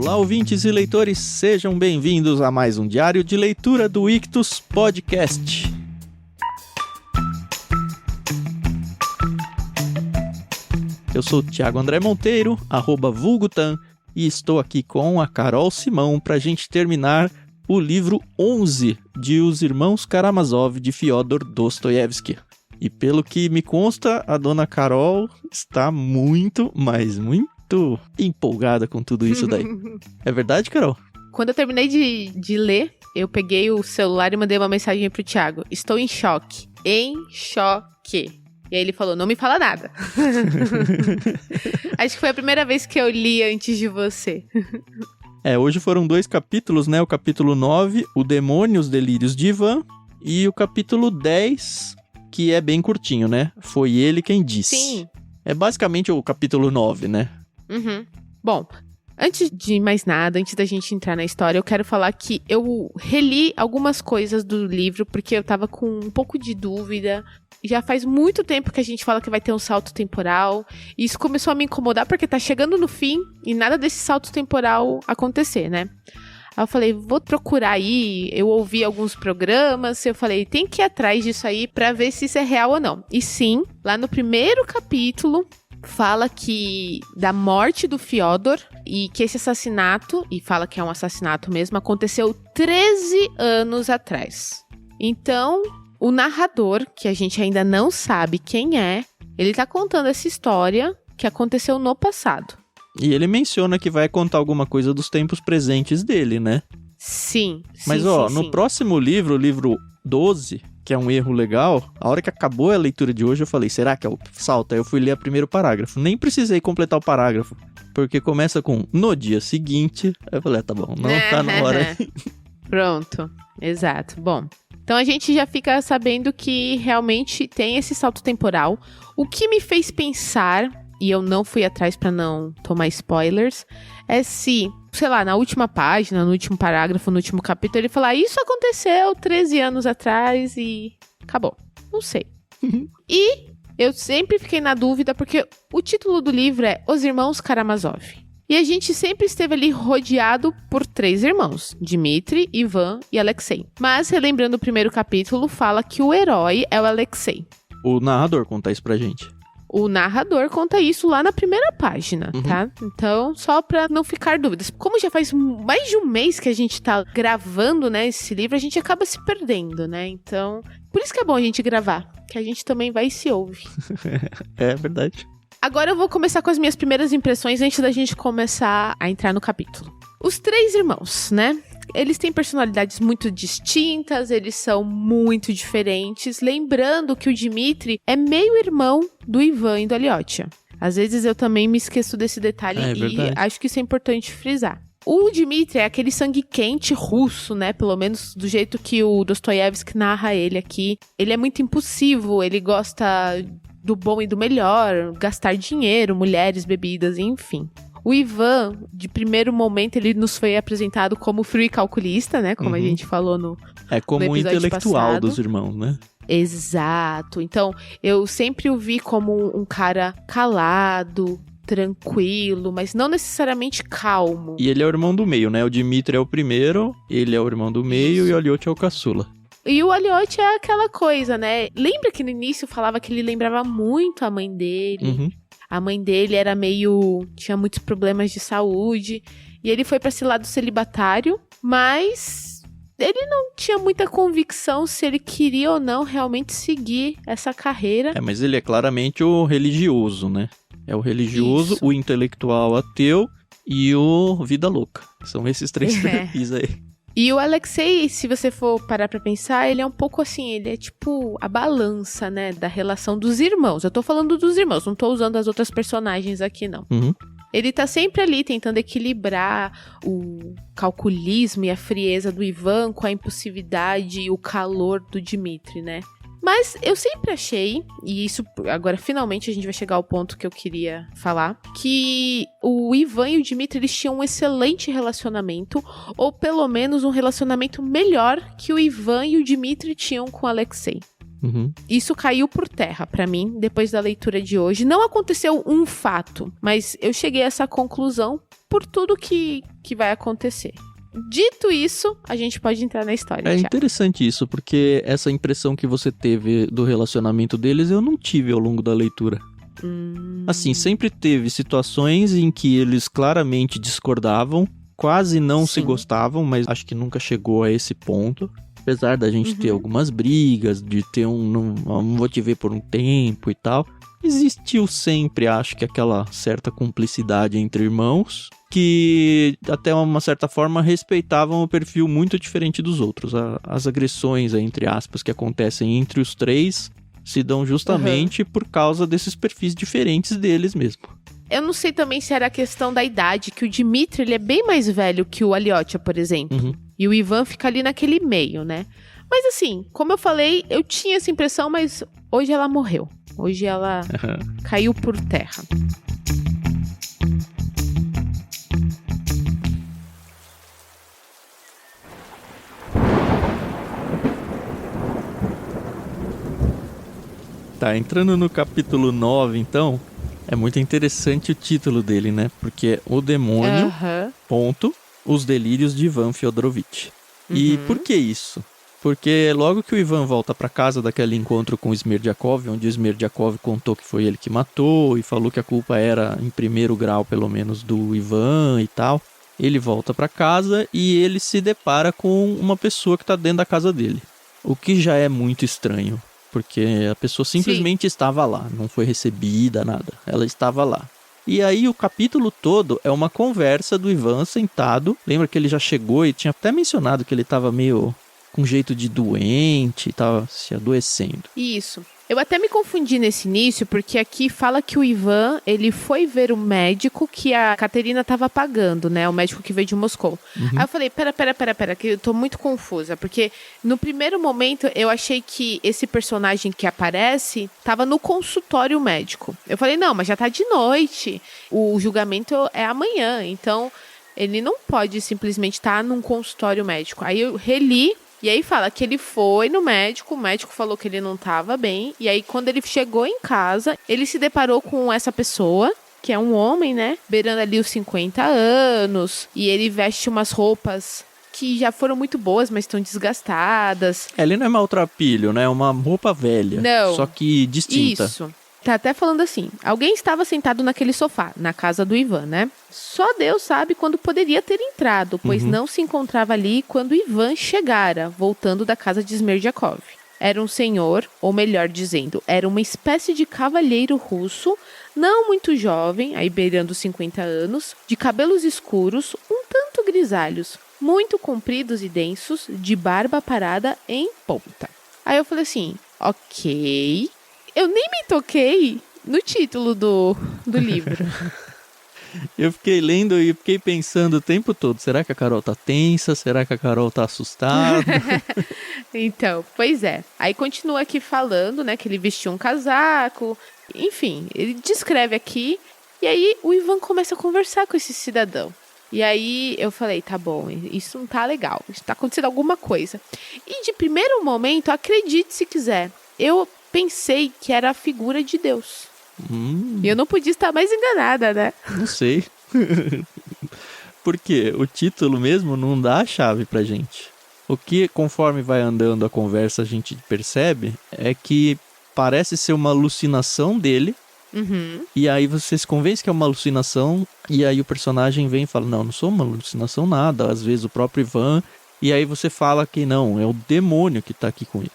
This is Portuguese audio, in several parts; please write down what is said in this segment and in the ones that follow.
Olá, ouvintes e leitores, sejam bem-vindos a mais um diário de leitura do Ictus Podcast. Eu sou o Thiago André Monteiro, @vulgutan, e estou aqui com a Carol Simão para a gente terminar o livro 11 de Os Irmãos Karamazov, de Fyodor Dostoiévski. E pelo que me consta, a dona Carol está muito, mas muito empolgada com tudo isso daí. É verdade, Carol? Quando eu terminei de ler, eu peguei o celular e mandei uma mensagem pro Thiago. Estou em choque. Em choque. E aí ele falou, não me fala nada. Acho que foi a primeira vez que eu li antes de você. Hoje foram 2 capítulos, né? O capítulo 9, O Demônio, os Delírios de Ivan. E o capítulo 10, que é bem curtinho, né? Foi ele quem disse. Sim. É basicamente o capítulo 9, né? Uhum. Bom, antes de mais nada, antes da gente entrar na história, eu quero falar que eu reli algumas coisas do livro, porque eu tava com um pouco de dúvida. Já faz muito tempo que a gente fala que vai ter um salto temporal, e isso começou a me incomodar porque tá chegando no fim e nada desse salto temporal acontecer, né? Aí eu falei, vou procurar aí, eu ouvi alguns programas, eu falei, tem que ir atrás disso aí pra ver se isso é real ou não. E sim, lá no primeiro capítulo, fala que da morte do Fyodor e que esse assassinato, e fala que é um assassinato mesmo, aconteceu 13 anos atrás. Então, o narrador, que a gente ainda não sabe quem é, ele tá contando essa história que aconteceu no passado. E ele menciona que vai contar alguma coisa dos tempos presentes dele, né? Sim. Mas no próximo livro, o livro 12, que é um erro legal, a hora que acabou a leitura de hoje eu falei, será que é o salto? Aí eu fui ler o primeiro parágrafo, nem precisei completar o parágrafo, porque começa com no dia seguinte, aí eu falei, tá bom, não tá na hora. Pronto, exato, bom. Então a gente já fica sabendo que realmente tem esse salto temporal. O que me fez pensar, e eu não fui atrás pra não tomar spoilers, é se, sei lá, na última página, no último parágrafo, no último capítulo, ele falar, isso aconteceu 13 anos atrás e acabou. Não sei. E eu sempre fiquei na dúvida, porque o título do livro é Os Irmãos Karamazov. E a gente sempre esteve ali rodeado por 3 irmãos, Dmitri, Ivan e Alexei. Mas, relembrando o primeiro capítulo, fala que o herói é o Alexei. O narrador conta isso pra gente. O narrador conta isso lá na primeira página, tá? Então, só pra não ficar dúvidas. Como já faz mais de um mês que a gente tá gravando, né, esse livro, a gente acaba se perdendo, né? Então, por isso que é bom a gente gravar, que a gente também vai e se ouve. É verdade. Agora eu vou começar com as minhas primeiras impressões antes da gente começar a entrar no capítulo. Os 3 irmãos, né? Eles têm personalidades muito distintas, eles são muito diferentes. Lembrando que o Dmitri é meio-irmão do Ivan e do Aliotia. Às vezes eu também me esqueço desse detalhe e acho que isso é importante frisar. O Dmitri é aquele sangue quente russo, né? Pelo menos do jeito que o Dostoiévski narra ele aqui. Ele é muito impulsivo, ele gosta do bom e do melhor, gastar dinheiro, mulheres, bebidas, enfim. O Ivan, de primeiro momento, ele nos foi apresentado como frio e calculista, né? Como a gente falou no como no o intelectual passado. dos irmãos, né? Exato. Então, eu sempre o vi como um cara calado, tranquilo, mas não necessariamente calmo. E ele é o irmão do meio, né? O Dmitri é o primeiro, ele é o irmão do meio e o Aliotia é o caçula. E o Aliotia é aquela coisa, né? Lembra que no início falava que ele lembrava muito a mãe dele? A mãe dele era tinha muitos problemas de saúde. E ele foi pra esse lado celibatário, mas ele não tinha muita convicção se ele queria ou não realmente seguir essa carreira. Mas ele é claramente o religioso, né? É o religioso, o intelectual ateu e o vida louca. São esses 3 perfis aí. E o Alexei, se você for parar pra pensar, ele é um pouco assim, ele é tipo a balança, né, da relação dos irmãos. Eu tô falando dos irmãos, não tô usando as outras personagens aqui, não. Ele tá sempre ali tentando equilibrar o calculismo e a frieza do Ivan com a impulsividade e o calor do Dmitri, né? Mas eu sempre achei, e isso agora finalmente a gente vai chegar ao ponto que eu queria falar, que o Ivan e o Dmitri eles tinham um excelente relacionamento, ou pelo menos um relacionamento melhor que o Ivan e o Dmitri tinham com o Alexei. Uhum. Isso caiu por terra pra mim, depois da leitura de hoje. Não aconteceu um fato, mas eu cheguei a essa conclusão por tudo que vai acontecer. Dito isso, a gente pode entrar na história. É já. interessante isso, porque essa impressão que você teve do relacionamento deles, eu não tive ao longo da leitura. Assim, sempre teve situações em que eles claramente discordavam, quase não se Sim. gostavam, mas acho que nunca chegou a esse ponto. Apesar da gente ter algumas brigas, de ter não vou te ver por um tempo e tal. Existiu sempre, acho que aquela certa cumplicidade entre irmãos, que até uma certa forma respeitavam o perfil muito diferente dos outros. As agressões, entre aspas, que acontecem entre os três se dão justamente por causa desses perfis diferentes deles mesmo. Eu não sei também se era a questão da idade, que o Dmitry, ele é bem mais velho que o Alyosha, por exemplo. Uhum. E o Ivan fica ali naquele meio, né? Mas assim, como eu falei, eu tinha essa impressão, mas hoje ela morreu. Hoje ela caiu por terra. Tá, entrando no capítulo 9, então, é muito interessante o título dele, né? Porque é O Demônio, ponto, os delírios de Ivan Fyodorovich. E por que isso? Porque logo que o Ivan volta pra casa daquele encontro com o Smerdyakov, onde o Smerdyakov contou que foi ele que matou e falou que a culpa era, em primeiro grau, pelo menos, do Ivan e tal, ele volta pra casa e ele se depara com uma pessoa que tá dentro da casa dele. O que já é muito estranho. Porque a pessoa simplesmente estava lá, não foi recebida, nada. Ela estava lá. E aí o capítulo todo é uma conversa do Ivan sentado. Lembra que ele já chegou e tinha até mencionado que ele estava meio com jeito de doente, estava se adoecendo. Isso. Eu até me confundi nesse início, porque aqui fala que o Ivan, ele foi ver o médico que a Katerina estava pagando, né? O médico que veio de Moscou. Aí eu falei, pera, que eu tô muito confusa, porque no primeiro momento eu achei que esse personagem que aparece tava no consultório médico. Eu falei, não, mas já tá de noite, o julgamento é amanhã, então ele não pode simplesmente estar num consultório médico. Aí eu reli. E aí fala que ele foi no médico, o médico falou que ele não estava bem. E aí quando ele chegou em casa, ele se deparou com essa pessoa, que é um homem, né? Beirando ali os 50 anos. E ele veste umas roupas que já foram muito boas, mas estão desgastadas. Ele não é maltrapilho, né? É uma roupa velha. Não. Só que distinta. Isso. Tá até falando assim, alguém estava sentado naquele sofá, na casa do Ivan, né? Só Deus sabe quando poderia ter entrado, pois não se encontrava ali quando Ivan chegara, voltando da casa de Smerdyakov. Era um senhor, ou melhor dizendo, era uma espécie de cavalheiro russo, não muito jovem, aí beirando os 50 anos, de cabelos escuros, um tanto grisalhos, muito compridos e densos, de barba parada em ponta. Aí eu falei assim, ok... Eu nem me toquei no título do livro. Eu fiquei lendo e fiquei pensando o tempo todo, será que a Carol tá tensa? Será que a Carol tá assustada? Então, pois é. Aí continua aqui falando, né, que ele vestiu um casaco. Enfim, ele descreve aqui. E aí o Ivan começa a conversar com esse cidadão. E aí eu falei, tá bom, isso não tá legal. Está acontecendo alguma coisa. E de primeiro momento, acredite se quiser, eu pensei que era a figura de Deus. E eu não podia estar mais enganada, né? Não sei. Porque o título mesmo não dá a chave pra gente. O que, conforme vai andando a conversa, a gente percebe é que parece ser uma alucinação dele. E aí você se convence que é uma alucinação. E aí o personagem vem e fala, não sou uma alucinação nada. Às vezes o próprio Ivan. E aí você fala que não, é o demônio que tá aqui com ele.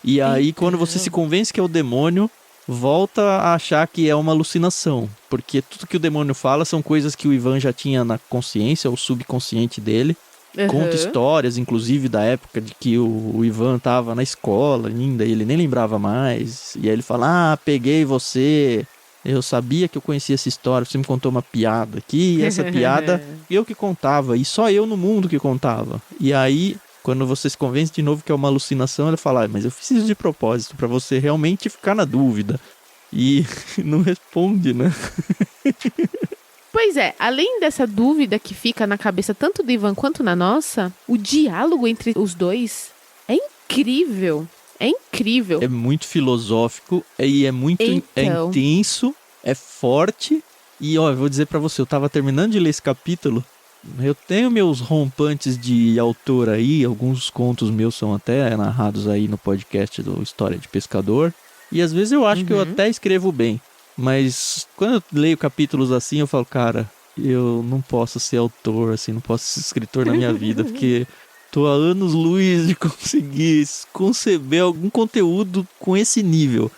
E aí, quando você se convence que é o demônio, volta a achar que é uma alucinação. Porque tudo que o demônio fala são coisas que o Ivan já tinha na consciência, ou subconsciente dele. Conta histórias, inclusive, da época de que o Ivan tava na escola ainda, e ele nem lembrava mais. E aí ele fala, peguei você, eu sabia que eu conhecia essa história, você me contou uma piada aqui, e essa piada eu que contava, e só eu no mundo que contava. E aí... Quando você se convence de novo que é uma alucinação, ele fala, mas eu fiz isso de propósito, pra você realmente ficar na dúvida. E não responde, né? Pois é, além dessa dúvida que fica na cabeça tanto do Ivan quanto na nossa, o diálogo entre os dois é incrível. É incrível. É muito filosófico e é muito é intenso, é forte. E ó, eu vou dizer pra você, eu tava terminando de ler esse capítulo. Eu tenho meus rompantes de autor aí, alguns contos meus são até narrados aí no podcast do História de Pescador. E às vezes eu acho que eu até escrevo bem. Mas quando eu leio capítulos assim, eu falo, cara, eu não posso ser autor, assim, não posso ser escritor na minha vida, porque tô há anos-luz de conseguir conceber algum conteúdo com esse nível.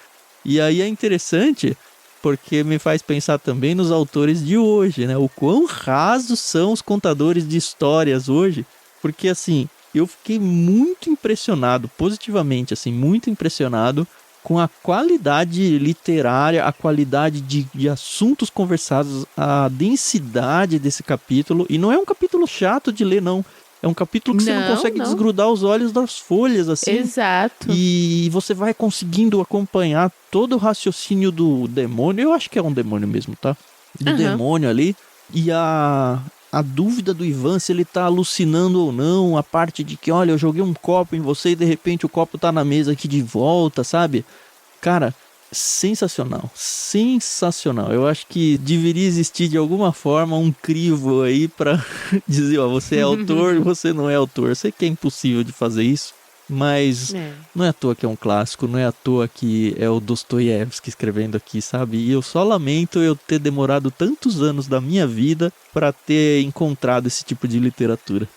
E aí é interessante, porque me faz pensar também nos autores de hoje, né? O quão rasos são os contadores de histórias hoje. Porque, assim, eu fiquei muito impressionado, positivamente, assim, muito impressionado com a qualidade literária, a qualidade de assuntos conversados, a densidade desse capítulo. E não é um capítulo chato de ler, não. É um capítulo que você não consegue desgrudar os olhos das folhas, assim. Exato. E você vai conseguindo acompanhar todo o raciocínio do demônio. Eu acho que é um demônio mesmo, tá? Do demônio ali. E a dúvida do Ivan, se ele tá alucinando ou não. A parte de que, olha, eu joguei um copo em você e de repente o copo tá na mesa aqui de volta, sabe? Cara, sensacional, sensacional. Eu acho que deveria existir de alguma forma um crivo aí pra dizer, ó, você é autor e você não é autor. Eu sei que é impossível de fazer isso, mas não é à toa que é um clássico, não é à toa que é o Dostoiévski escrevendo aqui, sabe? E eu só lamento eu ter demorado tantos anos da minha vida pra ter encontrado esse tipo de literatura.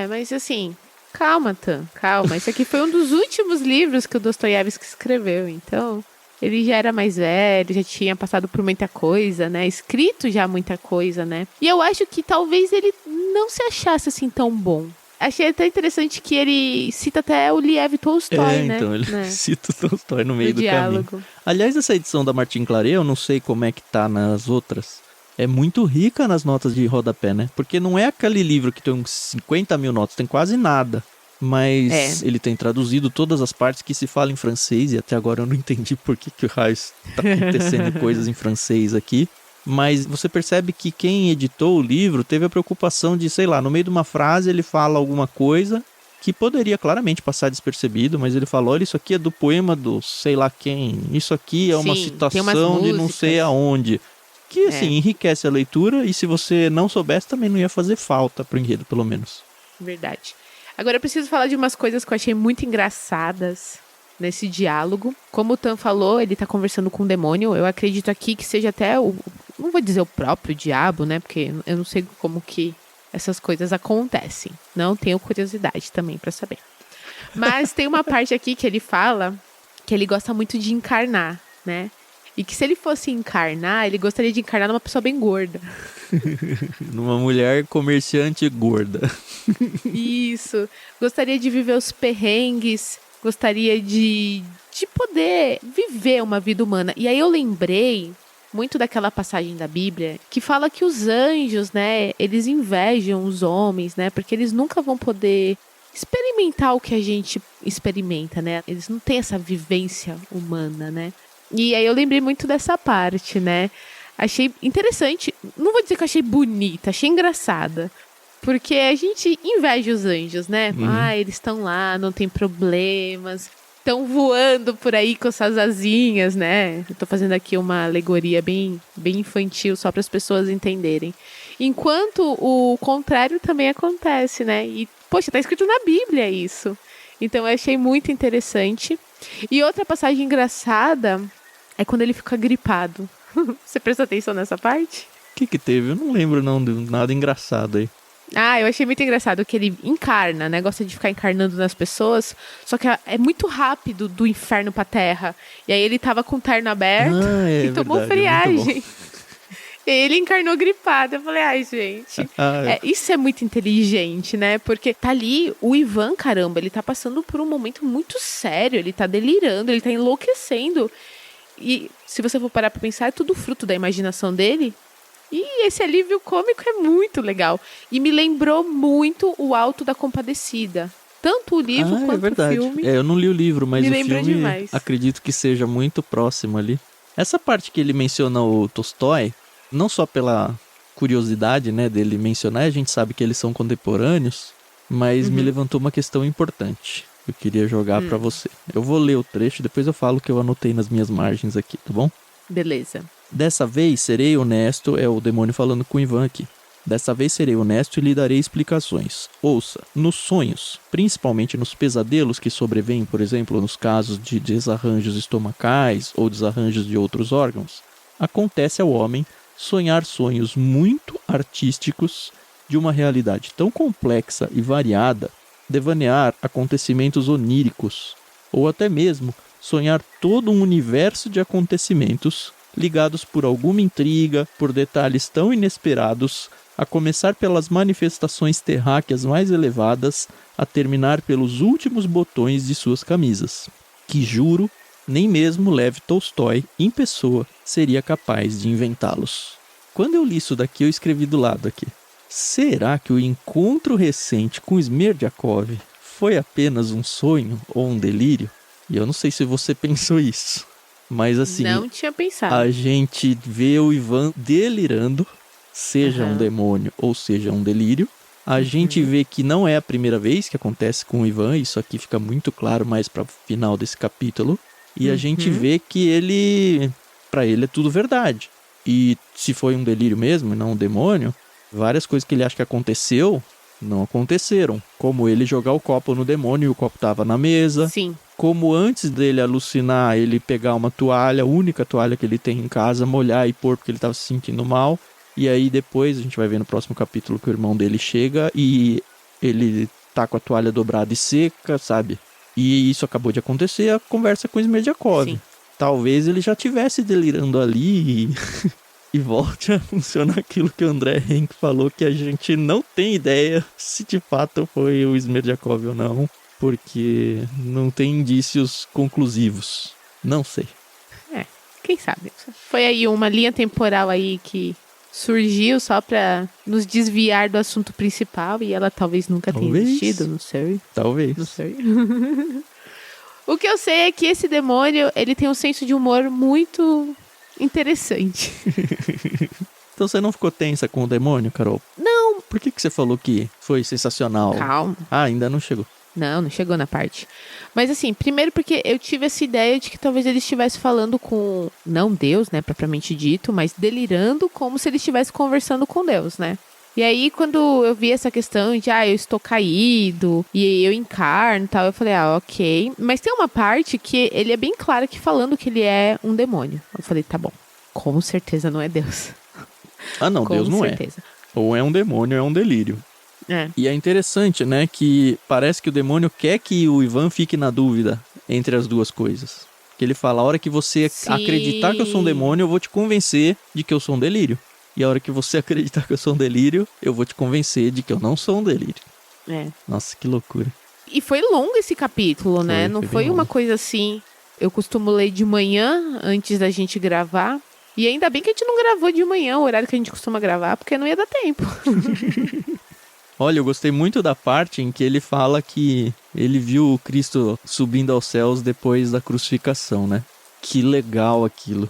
Mas assim, calma, Tan, calma. Esse aqui foi um dos últimos livros que o Dostoiévski escreveu, então ele já era mais velho, já tinha passado por muita coisa, né? Escrito já muita coisa, né? E eu acho que talvez ele não se achasse assim tão bom. Achei até interessante que ele cita até o Liev Tolstói, né? Então, ele cita o Tolstói no meio do diálogo. Caminho. Aliás, essa edição da Martin Claret, eu não sei como é que tá nas outras, é muito rica nas notas de rodapé, né? Porque não é aquele livro que tem uns 50 mil notas, tem quase nada. Mas ele tem traduzido todas as partes que se fala em francês, e até agora eu não entendi por que o raio está acontecendo coisas em francês aqui. Mas você percebe que quem editou o livro teve a preocupação de, sei lá, no meio de uma frase ele fala alguma coisa que poderia claramente passar despercebido, mas ele falou, olha, isso aqui é do poema do sei lá quem, isso aqui é uma citação de não sei aonde. Que, assim, enriquece a leitura, e se você não soubesse, também não ia fazer falta pro enredo, pelo menos. Verdade. Agora eu preciso falar de umas coisas que eu achei muito engraçadas nesse diálogo. Como o Tan falou, ele tá conversando com o demônio. Eu acredito aqui que seja até não vou dizer o próprio diabo, né? Porque eu não sei como que essas coisas acontecem. Não tenho curiosidade também pra saber. Mas tem uma parte aqui que ele fala que ele gosta muito de encarnar, né? E que se ele fosse encarnar, ele gostaria de encarnar numa pessoa bem gorda. Numa mulher comerciante gorda. Isso. Gostaria de viver os perrengues. Gostaria de poder viver uma vida humana. E aí eu lembrei muito daquela passagem da Bíblia que fala que os anjos, né, eles invejam os homens, né? Porque eles nunca vão poder experimentar o que a gente experimenta, né? Eles não têm essa vivência humana, né? E aí eu lembrei muito dessa parte, né? Achei interessante. Não vou dizer que eu achei bonita, achei engraçada. Porque a gente inveja os anjos, né? Eles estão lá, não tem problemas. Estão voando por aí com suas asinhas, né? Eu tô fazendo aqui uma alegoria bem infantil, só para as pessoas entenderem. Enquanto o contrário também acontece, né? E, poxa, tá escrito na Bíblia isso. Então eu achei muito interessante. E outra passagem engraçada é quando ele fica gripado. Você prestou atenção nessa parte? O que teve? Eu não lembro não de nada engraçado aí. Eu achei muito engraçado que ele encarna, né? Gosta de ficar encarnando nas pessoas. Só que é muito rápido do inferno pra terra. E aí ele tava com o terno aberto e tomou friagem. E ele encarnou gripado. Eu falei, gente. Isso é muito inteligente, né? Porque tá ali o Ivan, caramba, ele tá passando por um momento muito sério. Ele tá delirando, ele tá enlouquecendo. E se você for parar pra pensar, é tudo fruto da imaginação dele. E esse alívio cômico é muito legal. E me lembrou muito o Alto da Compadecida. Tanto o livro quanto o filme. Eu não li o livro, mas o filme demais. Acredito que seja muito próximo ali. Essa parte que ele menciona o Tolstói, não só pela curiosidade, né, dele mencionar, a gente sabe que eles são contemporâneos, mas me levantou uma questão importante. Eu queria jogar pra você. Eu vou ler o trecho, depois eu falo o que eu anotei nas minhas margens aqui, tá bom? Beleza. Dessa vez serei honesto, é o demônio falando com o Ivan aqui. Dessa vez serei honesto e lhe darei explicações. Ouça, nos sonhos, principalmente nos pesadelos que sobrevêm, por exemplo, nos casos de desarranjos estomacais ou desarranjos de outros órgãos, acontece ao homem sonhar sonhos muito artísticos de uma realidade tão complexa e variada, devanear acontecimentos oníricos, ou até mesmo sonhar todo um universo de acontecimentos ligados por alguma intriga, por detalhes tão inesperados, a começar pelas manifestações terráqueas mais elevadas, a terminar pelos últimos botões de suas camisas, que juro, nem mesmo Lev Tolstói, em pessoa, seria capaz de inventá-los. Quando eu li isso daqui, eu escrevi do lado aqui. Será que o encontro recente com Smerdyakov foi apenas um sonho ou um delírio? E eu não sei se você pensou isso, mas assim, Não tinha pensado. a gente vê o Ivan delirando, seja um demônio ou seja um delírio. A gente vê que não é a primeira vez que acontece com o Ivan, isso aqui fica muito claro mais para o final desse capítulo. E a gente vê que para ele é tudo verdade. E se foi um delírio mesmo e não um demônio, várias coisas que ele acha que aconteceu, não aconteceram. Como ele jogar o copo no demônio e o copo tava na mesa. Sim. Como antes dele alucinar, ele pegar uma toalha, a única toalha que ele tem em casa, molhar e pôr porque ele tava se sentindo mal. E aí depois, a gente vai ver no próximo capítulo que o irmão dele chega e ele tá com a toalha dobrada e seca, sabe? E isso acabou de acontecer, a conversa com o Smerdyakov. Sim. Talvez ele já estivesse delirando ali e volte a funcionar aquilo que o André Henk falou, que a gente não tem ideia se de fato foi o Smerdyakov ou não, porque não tem indícios conclusivos. Não sei. Quem sabe? Foi aí uma linha temporal aí que surgiu só pra nos desviar do assunto principal e ela talvez nunca tenha existido, não sei. Talvez. Não sei. O que eu sei é que esse demônio, ele tem um senso de humor muito interessante. Então você não ficou tensa com o demônio, Carol? Não. Por que você falou que foi sensacional? Calma. Ah, ainda não chegou. Não chegou na parte. Mas assim, primeiro porque eu tive essa ideia de que talvez ele estivesse falando com, não Deus, né, propriamente dito, mas delirando como se ele estivesse conversando com Deus, né? E aí, quando eu vi essa questão de, eu estou caído, e eu encarno e tal, eu falei, ok. Mas tem uma parte que ele é bem claro que falando que ele é um demônio. Eu falei, tá bom, com certeza não é Deus. Ah, não, com Deus não certeza. é. Ou é um demônio, ou é um delírio. É. E é interessante, né, que parece que o demônio quer que o Ivan fique na dúvida entre as duas coisas. Que ele fala, a hora que você acreditar que eu sou um demônio, eu vou te convencer de que eu sou um delírio. E a hora que você acreditar que eu sou um delírio, eu vou te convencer de que eu não sou um delírio. É. Nossa, que loucura. E foi longo esse capítulo, né? Não foi uma longo. coisa assim. Eu costumo ler de manhã, antes da gente gravar. E ainda bem que a gente não gravou de manhã, o horário que a gente costuma gravar, porque não ia dar tempo. Olha, eu gostei muito da parte em que ele fala que ele viu o Cristo subindo aos céus depois da crucificação, né? Que legal aquilo.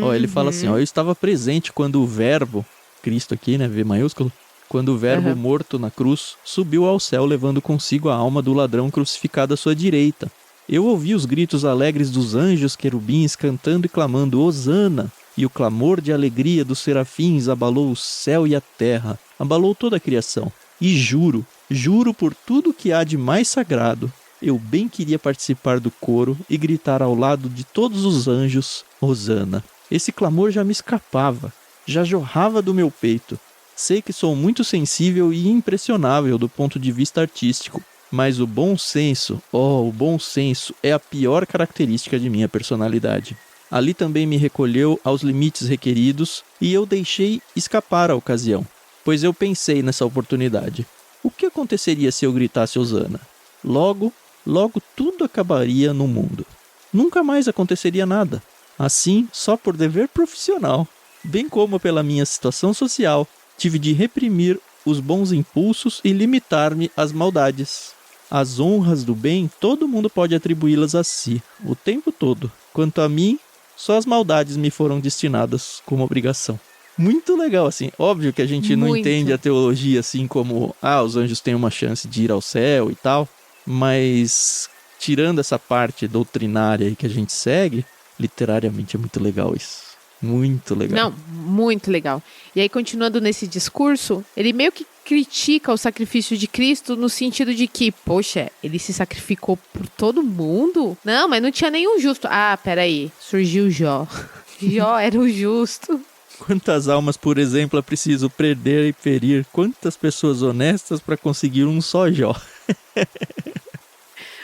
Ó, ele fala assim, eu estava presente quando o verbo, Cristo aqui, né, V maiúsculo, quando o verbo morto na cruz subiu ao céu levando consigo a alma do ladrão crucificado à sua direita. Eu ouvi os gritos alegres dos anjos querubins cantando e clamando Hosana, e o clamor de alegria dos serafins abalou o céu e a terra, abalou toda a criação. E juro por tudo que há de mais sagrado, eu bem queria participar do coro e gritar ao lado de todos os anjos, Hosana. Esse clamor já me escapava, já jorrava do meu peito. Sei que sou muito sensível e impressionável do ponto de vista artístico, mas o bom senso é a pior característica de minha personalidade. Ali também me recolheu aos limites requeridos e eu deixei escapar a ocasião, pois eu pensei nessa oportunidade. O que aconteceria se eu gritasse Hosana? Logo tudo acabaria no mundo. Nunca mais aconteceria nada. Assim, só por dever profissional, bem como pela minha situação social, tive de reprimir os bons impulsos e limitar-me às maldades. As honras do bem, todo mundo pode atribuí-las a si, o tempo todo. Quanto a mim, só as maldades me foram destinadas como obrigação. Muito legal, assim. Óbvio que a gente não entende a teologia assim como, os anjos têm uma chance de ir ao céu e tal, mas tirando essa parte doutrinária aí que a gente segue, literariamente é muito legal isso. Muito legal. Não, muito legal. E aí, continuando nesse discurso, ele meio que critica o sacrifício de Cristo no sentido de que, poxa, ele se sacrificou por todo mundo? Não, mas não tinha nenhum justo. Ah, peraí, surgiu Jó. Jó era o justo. Quantas almas, por exemplo, é preciso perder e ferir? Quantas pessoas honestas para conseguir um só Jó?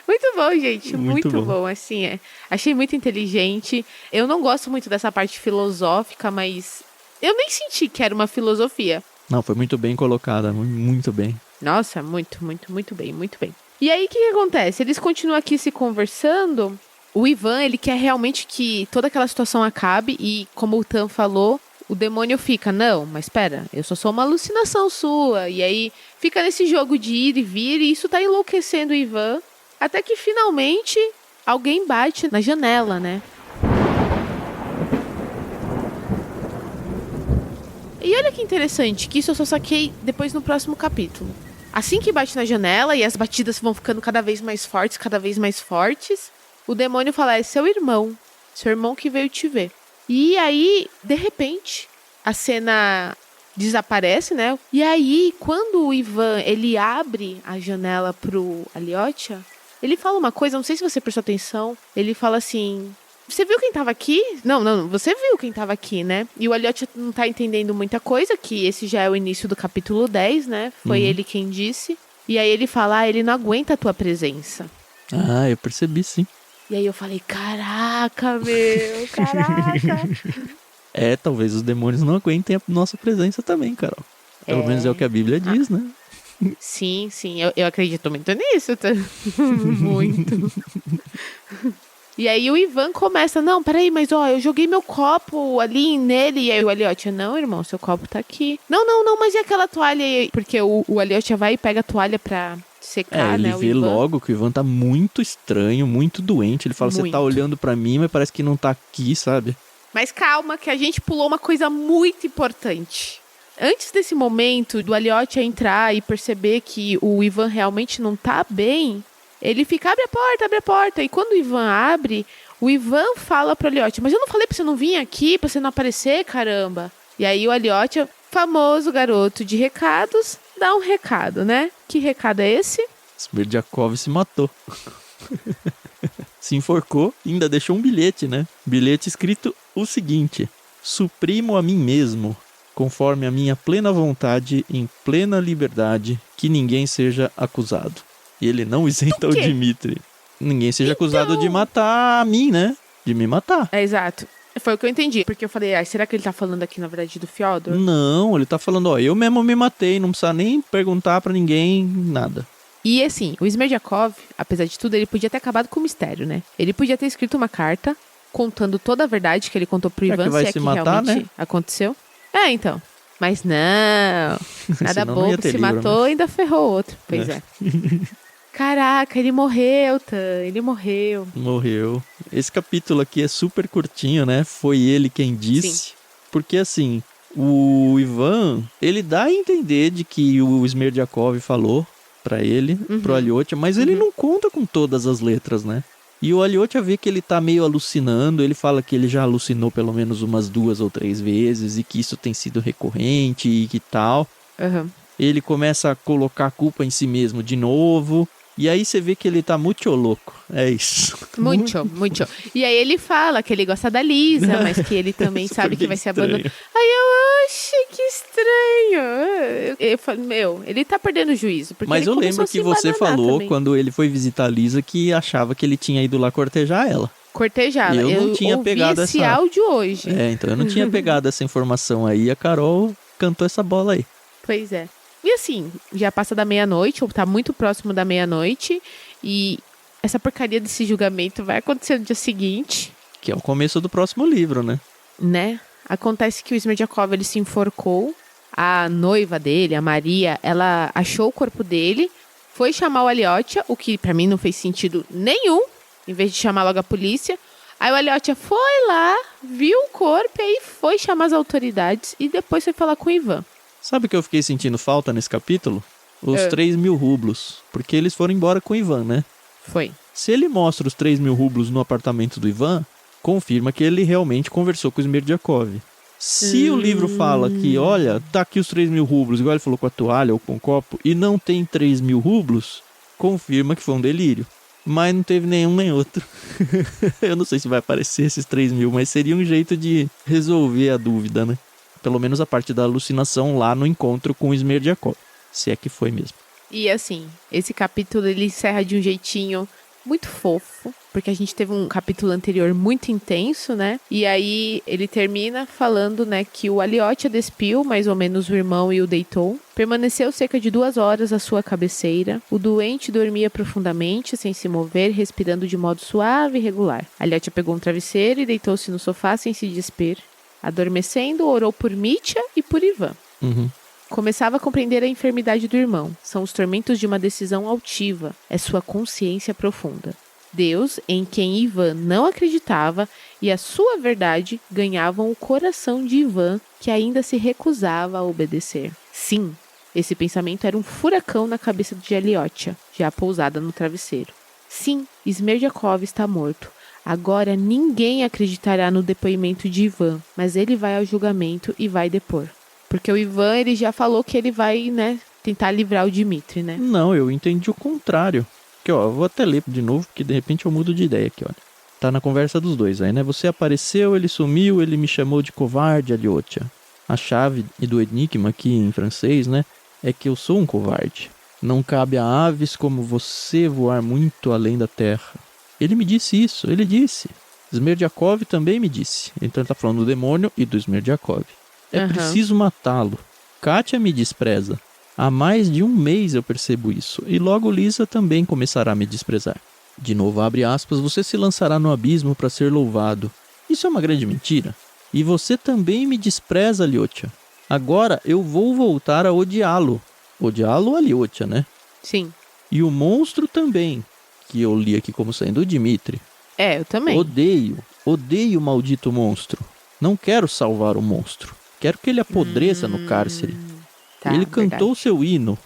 Muito bom, gente. Muito Muito bom. bom. Assim, achei muito inteligente. Eu não gosto muito dessa parte filosófica, mas eu nem senti que era uma filosofia. Não, foi muito bem colocada, muito bem. Nossa, muito, muito, muito bem, muito bem. E aí, o que acontece? Eles continuam aqui se conversando. O Ivan, ele quer realmente que toda aquela situação acabe. E, como o Tan falou, o demônio fica, não, mas espera, eu só sou uma alucinação sua. E aí, fica nesse jogo de ir e vir. E isso tá enlouquecendo o Ivan. Até que, finalmente, alguém bate na janela, né? E olha que interessante, que isso eu só saquei depois no próximo capítulo. Assim que bate na janela e as batidas vão ficando cada vez mais fortes, o demônio fala, é seu irmão que veio te ver. E aí, de repente, a cena desaparece, né? E aí, quando o Ivan, ele abre a janela pro Aliotia, ele fala uma coisa, não sei se você prestou atenção, ele fala assim... Você viu quem tava aqui? Não, você viu quem tava aqui, né? E o Aliotia não tá entendendo muita coisa, que esse já é o início do capítulo 10, né? Foi ele quem disse. E aí ele fala, ele não aguenta a tua presença. Ah, eu percebi, sim. E aí eu falei, caraca, meu, caraca. Talvez os demônios não aguentem a nossa presença também, Carol. Pelo menos é o que a Bíblia diz, né? Sim, eu acredito muito nisso, tá? Muito. E aí o Ivan começa, não, peraí, mas ó, eu joguei meu copo ali nele. E aí o Aliotia, não, irmão, seu copo tá aqui. Não, mas e aquela toalha aí? Porque o Aliotia vai e pega a toalha pra secar, né, ele vê logo que o Ivan tá muito estranho, muito doente. Ele fala, você tá olhando pra mim, mas parece que não tá aqui, sabe? Mas calma, que a gente pulou uma coisa muito importante. Antes desse momento do Aliotia entrar e perceber que o Ivan realmente não tá bem... Ele fica, abre a porta. E quando o Ivan abre, o Ivan fala pro Aliotia, mas eu não falei pra você não vir aqui, pra você não aparecer, caramba. E aí o Aliotia, famoso garoto de recados, dá um recado, né? Que recado é esse? Smerdyakov se matou. Se enforcou e ainda deixou um bilhete, né? Bilhete escrito o seguinte: suprimo a mim mesmo, conforme a minha plena vontade, em plena liberdade, que ninguém seja acusado. E ele não isenta o Dmitri. Ninguém seja acusado de matar a mim, né? De me matar. Exato. Foi o que eu entendi. Porque eu falei, será que ele tá falando aqui, na verdade, do Fyodor? Não, ele tá falando, ó, eu mesmo me matei, não precisa nem perguntar pra ninguém nada. E assim, o Smerdyakov, apesar de tudo, ele podia ter acabado com o mistério, né? Ele podia ter escrito uma carta contando toda a verdade que ele contou pro Ivan, se é que realmente, né? Aconteceu. Então. Mas não. Nada bobo, se livro, matou e ainda ferrou outro. Pois é. Caraca, ele morreu, Tan. Ele morreu. Morreu. Esse capítulo aqui é super curtinho, né? Foi ele quem disse. Sim. Porque assim, o Ivan, ele dá a entender de que o Smerdyakov falou pra ele, pro Aliotia, mas ele não conta com todas as letras, né? E o Aliotia vê que ele tá meio alucinando, ele fala que ele já alucinou pelo menos umas 2 ou 3 vezes e que isso tem sido recorrente e que tal. Ele começa a colocar a culpa em si mesmo de novo. E aí você vê que ele tá muito louco. É isso. Muito. E aí ele fala que ele gosta da Lisa, mas que ele também sabe que vai ser abandonado. Aí eu achei que estranho. Eu falei, ele tá perdendo o juízo. Mas eu lembro que você falou também, quando ele foi visitar a Lisa, que achava que ele tinha ido lá cortejar ela. Cortejar. Eu não tinha pegado esse áudio hoje. Então eu não tinha pegado essa informação aí. A Carol cantou essa bola aí. Pois é. E assim, já passa da meia-noite, ou tá muito próximo da meia-noite, e essa porcaria desse julgamento vai acontecer no dia seguinte. Que é o começo do próximo livro, né? Acontece que o Smerdyakov, ele se enforcou, a noiva dele, a Maria, ela achou o corpo dele, foi chamar o Aliotia, o que pra mim não fez sentido nenhum, em vez de chamar logo a polícia. Aí o Aliotia foi lá, viu o corpo, e aí foi chamar as autoridades, e depois foi falar com o Ivan. Sabe o que eu fiquei sentindo falta nesse capítulo? Os 3.000 rublos. Porque eles foram embora com o Ivan, né? Foi. Se ele mostra os 3.000 rublos no apartamento do Ivan, confirma que ele realmente conversou com o Smerdyakov. Se o livro fala que, olha, tá aqui os 3.000 rublos, igual ele falou com a toalha ou com o copo, e não tem 3.000 rublos, confirma que foi um delírio. Mas não teve nenhum nem outro. Eu não sei se vai aparecer esses 3.000, mas seria um jeito de resolver a dúvida, né? Pelo menos a parte da alucinação lá no encontro com o Smerdyakov. Se é que foi mesmo. E assim, esse capítulo ele encerra de um jeitinho muito fofo, porque a gente teve um capítulo anterior muito intenso, né? E aí ele termina falando, né, que o Aliotia despiu mais ou menos o irmão e o deitou. Permaneceu cerca de 2 horas à sua cabeceira. O doente dormia profundamente, sem se mover, respirando de modo suave e regular. Aliotia pegou um travesseiro e deitou-se no sofá sem se despir. Adormecendo, orou por Mitya e por Ivan. Começava a compreender a enfermidade do irmão. São os tormentos de uma decisão altiva. É sua consciência profunda. Deus, em quem Ivan não acreditava, e a sua verdade ganhavam o coração de Ivan, que ainda se recusava a obedecer. Sim, esse pensamento era um furacão na cabeça de Aliotia, já pousada no travesseiro. Sim, Smerdyakov está morto. Agora ninguém acreditará no depoimento de Ivan, mas ele vai ao julgamento e vai depor. Porque o Ivan, ele já falou que ele vai, né, tentar livrar o Dmitri, né? Não, eu entendi o contrário. Aqui, ó, eu vou até ler de novo, porque de repente eu mudo de ideia aqui, olha. Tá na conversa dos dois aí, né? Você apareceu, ele sumiu, ele me chamou de covarde, Aliotia. A chave do enigma aqui em francês, né, é que eu sou um covarde. Não cabe a aves como você voar muito além da terra. Ele me disse isso, ele disse. Smerdyakov também me disse. Então ele tá falando do demônio e do Smerdyakov. É preciso matá-lo. Kátia me despreza. Há mais de 1 mês eu percebo isso. E logo Lisa também começará a me desprezar. De novo, abre aspas, você se lançará no abismo para ser louvado. Isso é uma grande mentira. E você também me despreza, Aliotia. Agora eu vou voltar a odiá-lo. Odiá-lo, Aliotia, né? Sim. E o monstro também, que eu li aqui como sendo o Dmitri. É, eu também. Odeio o maldito monstro. Não quero salvar o monstro. Quero que ele apodreça no cárcere. Tá, ele cantou seu hino.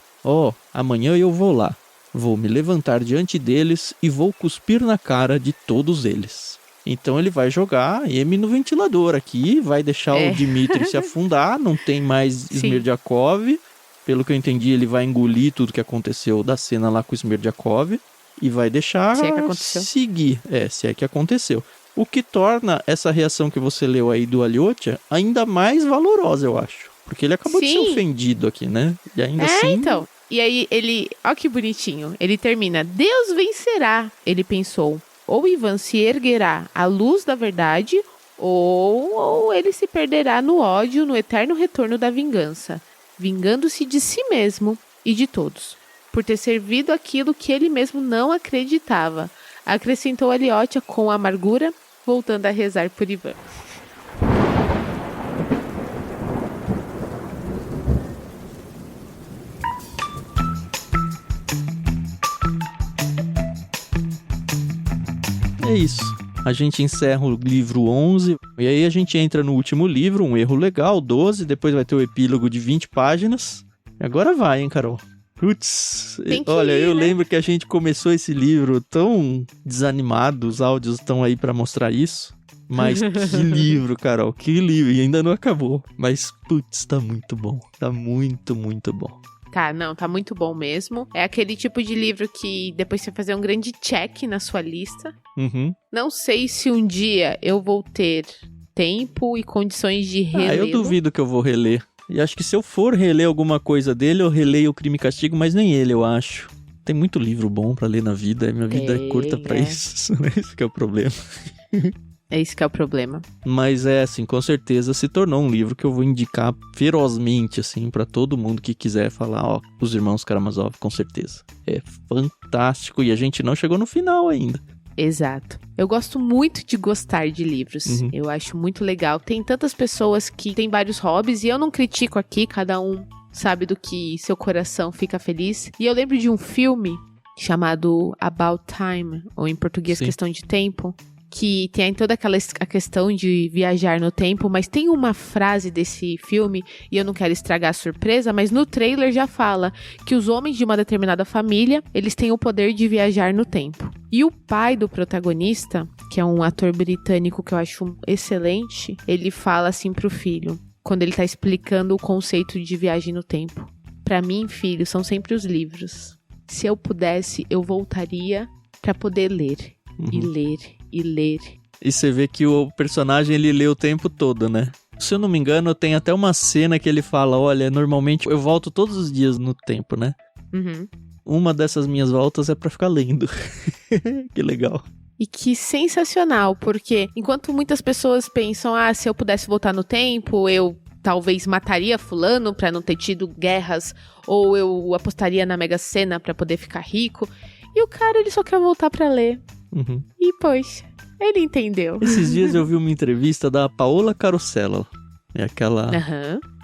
Amanhã eu vou lá. Vou me levantar diante deles e vou cuspir na cara de todos eles. Então ele vai jogar M no ventilador aqui, vai deixar o Dmitri se afundar, não tem mais Smerdyakov. Pelo que eu entendi, ele vai engolir tudo que aconteceu da cena lá com o Smerdyakov e vai deixar seguir. Se é que aconteceu. O que torna essa reação que você leu aí do Aliotia ainda mais valorosa, eu acho. Porque ele acabou de ser ofendido aqui, né? E ainda assim... então. E aí ele... Ó que bonitinho. Ele termina. Deus vencerá, ele pensou. Ou Ivan se erguerá à luz da verdade, ou ele se perderá no ódio, no eterno retorno da vingança. Vingando-se de si mesmo e de todos. Por ter servido aquilo que ele mesmo não acreditava. Acrescentou Aliotia com amargura, voltando a rezar por Ivan. É isso. A gente encerra o livro 11 e aí a gente entra no último livro, um erro legal, 12, depois vai ter o epílogo de 20 páginas. E agora vai, hein, Carol? Putz, olha, eu lembro que a gente começou esse livro tão desanimado, os áudios estão aí pra mostrar isso. Mas que livro, Carol, que livro, e ainda não acabou. Mas, putz, tá muito bom, tá muito, muito bom. Tá muito bom mesmo. É aquele tipo de livro que depois você fazer um grande check na sua lista. Não sei se um dia eu vou ter tempo e condições de reler. Eu duvido que eu vou reler. E acho que se eu for reler alguma coisa dele, eu releio o Crime e Castigo, mas nem ele, eu acho. Tem muito livro bom pra ler na vida, minha vida é curta pra isso. Esse que é o problema. É isso que é o problema. Mas assim, com certeza se tornou um livro que eu vou indicar ferozmente, assim, pra todo mundo que quiser falar, Os Irmãos Karamazov, com certeza. É fantástico e a gente não chegou no final ainda. Exato. Eu gosto muito de gostar de livros. Eu acho muito legal. Tem tantas pessoas que têm vários hobbies e eu não critico aqui, cada um sabe do que seu coração fica feliz. E eu lembro de um filme chamado About Time, ou em português Questão de Tempo, que tem toda a questão de viajar no tempo, mas tem uma frase desse filme, e eu não quero estragar a surpresa, mas no trailer já fala que os homens de uma determinada família, eles têm o poder de viajar no tempo. E o pai do protagonista, que é um ator britânico que eu acho excelente, ele fala assim pro filho, quando ele tá explicando o conceito de viagem no tempo. Pra mim, filho, são sempre os livros. Se eu pudesse, eu voltaria pra poder ler. E ler, e ler. E você vê que o personagem, ele lê o tempo todo, né? Se eu não me engano, tem até uma cena que ele fala, olha, normalmente eu volto todos os dias no tempo, né? Uma dessas minhas voltas é pra ficar lendo. Que legal. E que sensacional, porque enquanto muitas pessoas pensam, se eu pudesse voltar no tempo, eu talvez mataria fulano pra não ter tido guerras, ou eu apostaria na Mega Sena pra poder ficar rico. E o cara, ele só quer voltar pra ler. E, pois, ele entendeu. Esses dias eu vi uma entrevista da Paola Carosella. É aquela...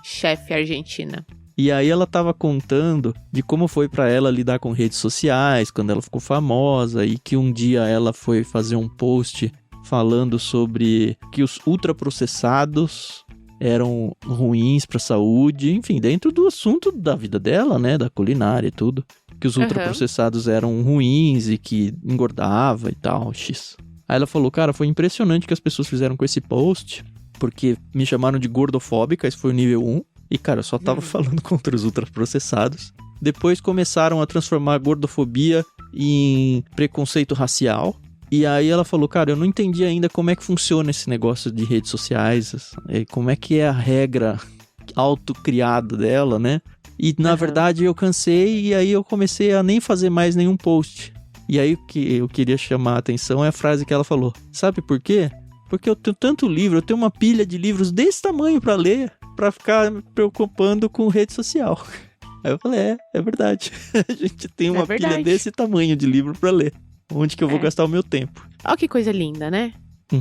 chefe argentina. E aí ela tava contando de como foi pra ela lidar com redes sociais, quando ela ficou famosa, e que um dia ela foi fazer um post falando sobre que os ultraprocessados eram ruins pra saúde, enfim, dentro do assunto da vida dela, né, da culinária e tudo. Que os ultraprocessados eram ruins e que engordava e tal, x. Aí ela falou, cara, foi impressionante o que as pessoas fizeram com esse post, porque me chamaram de gordofóbica, esse foi o nível 1, e cara, eu só tava falando contra os ultraprocessados. Depois começaram a transformar a gordofobia em preconceito racial, e aí ela falou, cara, eu não entendi ainda como é que funciona esse negócio de redes sociais, como é que é a regra autocriada dela, né? E, na verdade, eu cansei e aí eu comecei a nem fazer mais nenhum post. E aí, o que eu queria chamar a atenção é a frase que ela falou. Sabe por quê? Porque eu tenho tanto livro, eu tenho uma pilha de livros desse tamanho pra ler, pra ficar me preocupando com rede social. Aí eu falei, é verdade. A gente tem uma pilha desse tamanho de livro pra ler. Onde que eu vou gastar o meu tempo? Olha que coisa linda, né?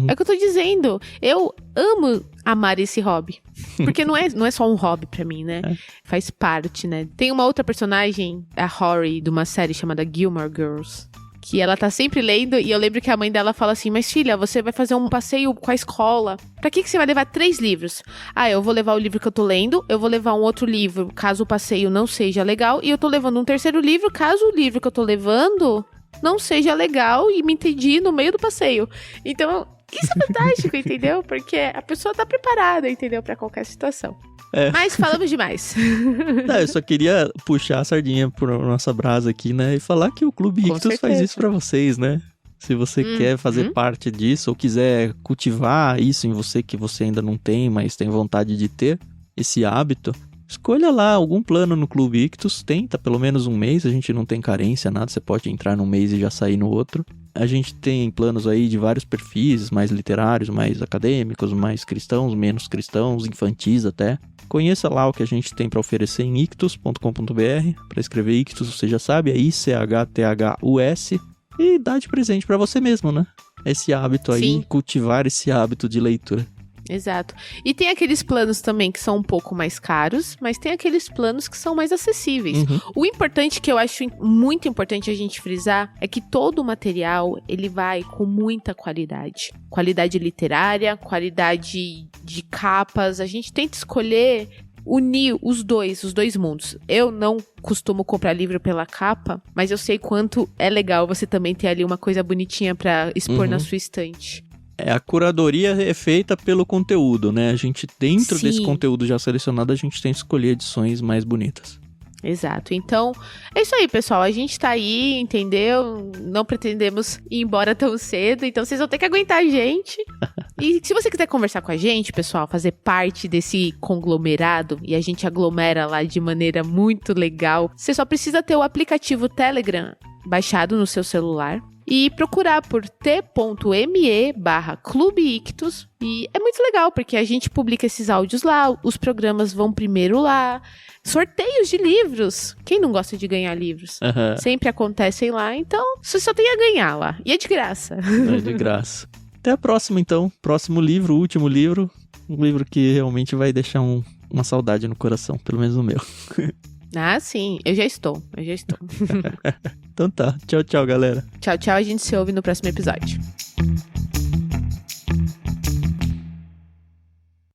É o que eu tô dizendo. Eu amo amar esse hobby. Porque não é só um hobby pra mim, né? Faz parte, né? Tem uma outra personagem, a Rory, de uma série chamada Gilmore Girls, que ela tá sempre lendo, e eu lembro que a mãe dela fala assim, mas filha, você vai fazer um passeio com a escola. Pra que você vai levar 3 livros? Eu vou levar o livro que eu tô lendo, eu vou levar um outro livro, caso o passeio não seja legal, e eu tô levando um terceiro livro, caso o livro que eu tô levando não seja legal e me entendi no meio do passeio. Então... isso é fantástico, entendeu? Porque a pessoa tá preparada, entendeu? Pra qualquer situação. Mas falamos demais. Não, eu só queria puxar a sardinha por nossa brasa aqui, né? E falar que o Clube Ictus faz isso pra vocês, né? Se você quer fazer parte disso ou quiser cultivar isso em você que você ainda não tem, mas tem vontade de ter esse hábito, escolha lá algum plano no Clube Ictus, tenta pelo menos um mês, a gente não tem carência, nada, você pode entrar num mês e já sair no outro. A gente tem planos aí de vários perfis, mais literários, mais acadêmicos, mais cristãos, menos cristãos, infantis até. Conheça lá o que a gente tem para oferecer em ictus.com.br. Para escrever Ictus, você já sabe, é ICHTHUS. E dá de presente para você mesmo, né? Esse hábito aí, cultivar esse hábito de leitura. Exato. E tem aqueles planos também que são um pouco mais caros, mas tem aqueles planos que são mais acessíveis. O importante, que eu acho muito importante a gente frisar, é que todo o material, ele vai com muita qualidade. Qualidade literária, qualidade de capas. A gente tenta escolher unir os dois mundos. Eu não costumo comprar livro pela capa, mas eu sei quanto é legal você também ter ali uma coisa bonitinha pra expor na sua estante. A curadoria é feita pelo conteúdo, né? A gente, dentro desse conteúdo já selecionado, a gente tem que escolher edições mais bonitas. Exato. Então, é isso aí, pessoal. A gente tá aí, entendeu? Não pretendemos ir embora tão cedo, então vocês vão ter que aguentar a gente. E se você quiser conversar com a gente, pessoal, fazer parte desse conglomerado, e a gente aglomera lá de maneira muito legal, você só precisa ter o aplicativo Telegram baixado no seu celular e procurar por t.me/Clube Ictus. E é muito legal, porque a gente publica esses áudios lá, os programas vão primeiro lá, sorteios de livros. Quem não gosta de ganhar livros? Sempre acontecem lá, então você só tem a ganhar lá. E é de graça. É de graça. Até a próxima, então. Próximo livro, último livro. Um livro que realmente vai deixar uma saudade no coração, pelo menos o meu. Ah, sim. Eu já estou. Então tá. Tchau, tchau, galera. Tchau, tchau. A gente se ouve no próximo episódio.